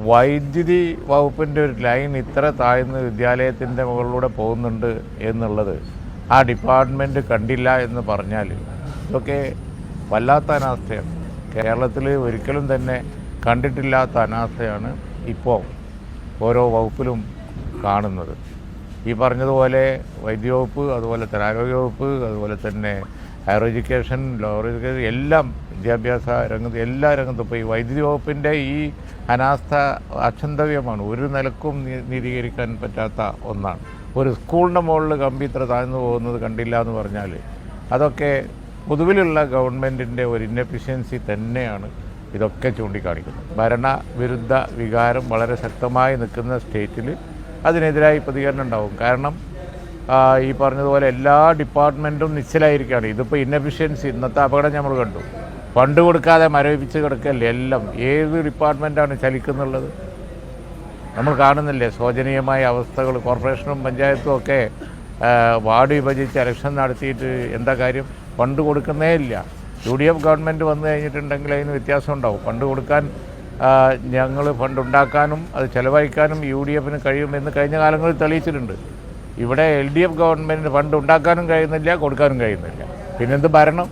വൈദ്യുതി വകുപ്പിൻ്റെ ഒരു ലൈൻ ഇത്ര താഴ്ന്ന് വിദ്യാലയത്തിൻ്റെ മുകളിലൂടെ പോകുന്നുണ്ട് എന്നുള്ളത് ആ ഡിപ്പാർട്ട്മെൻറ്റ് കണ്ടില്ല എന്ന് പറഞ്ഞാൽ ഇതൊക്കെ വല്ലാത്ത അനാസ്ഥയാണ്. കേരളത്തിൽ ഒരിക്കലും തന്നെ കണ്ടിട്ടില്ലാത്ത അനാസ്ഥയാണ് ഇപ്പോൾ ഓരോ വകുപ്പിലും കാണുന്നത്. ഈ പറഞ്ഞതുപോലെ വൈദ്യവകുപ്പ്, അതുപോലെ തന്നെ ആരോഗ്യവകുപ്പ്, അതുപോലെ തന്നെ ഹയർ എഡ്യൂക്കേഷൻ, ലോവർ എഡ്യൂക്കേഷൻ, എല്ലാം വിദ്യാഭ്യാസ രംഗത്ത് എല്ലാ രംഗത്തും ഇപ്പോൾ ഈ വൈദ്യുതി വകുപ്പിൻ്റെ ഈ അനാസ്ഥ അക്ഷന്തവ്യമാണ്. ഒരു നിലക്കും നീതീകരിക്കാൻ പറ്റാത്ത ഒന്നാണ്. ഒരു സ്കൂളിൻ്റെ മുകളിൽ കമ്പി ഇത്ര താഴ്ന്നു പോകുന്നത് കണ്ടില്ല എന്ന് പറഞ്ഞാൽ അതൊക്കെ പൊതുവിലുള്ള ഗവൺമെൻറ്റിൻ്റെ ഒരു ഇന്നെഫിഷ്യൻസി തന്നെയാണ് ഇതൊക്കെ ചൂണ്ടിക്കാണിക്കുന്നത്. ഭരണവിരുദ്ധ വികാരം വളരെ ശക്തമായി നിൽക്കുന്ന സ്റ്റേറ്റിൽ അതിനെതിരായി പ്രതികരണം ഉണ്ടാവും. കാരണം ഈ പറഞ്ഞതുപോലെ എല്ലാ ഡിപ്പാർട്ട്മെൻറ്റും നിശ്ചലായിരിക്കുകയാണ്. ഇതിപ്പോൾ ഇന്നെഫിഷ്യൻസി, ഇന്നത്തെ അപകടം നമ്മൾ കണ്ടു. ഫണ്ട് കൊടുക്കാതെ മരവിപ്പിച്ച് കിടക്കല്ലേ എല്ലാം. ഏത് ഡിപ്പാർട്ട്മെൻറ്റാണ് ചലിക്കുന്നുള്ളത് നമ്മൾ കാണുന്നില്ലേ? ശോചനീയമായ അവസ്ഥകൾ. കോർപ്പറേഷനും പഞ്ചായത്തും ഒക്കെ വാർഡ് വിഭജിച്ച് ഇലക്ഷൻ നടത്തിയിട്ട് എന്താ കാര്യം? ഫണ്ട് കൊടുക്കുന്നേ ഇല്ല. UDF ഗവൺമെൻറ് വന്നു കഴിഞ്ഞിട്ടുണ്ടെങ്കിൽ അതിന് വ്യത്യാസം ഉണ്ടാവും. ഫണ്ട് കൊടുക്കാൻ ഞങ്ങൾ ഫണ്ട് ഉണ്ടാക്കാനും അത് ചെലവഴിക്കാനും UDFന് കഴിയുമെന്ന് കഴിഞ്ഞ കാലങ്ങളിൽ തെളിയിച്ചിട്ടുണ്ട്. ഇവിടെ LDF ഗവൺമെൻറ്റിന് ഫണ്ട് ഉണ്ടാക്കാനും കഴിയുന്നില്ല, കൊടുക്കാനും കഴിയുന്നില്ല. പിന്നെന്ത് ഭരണം?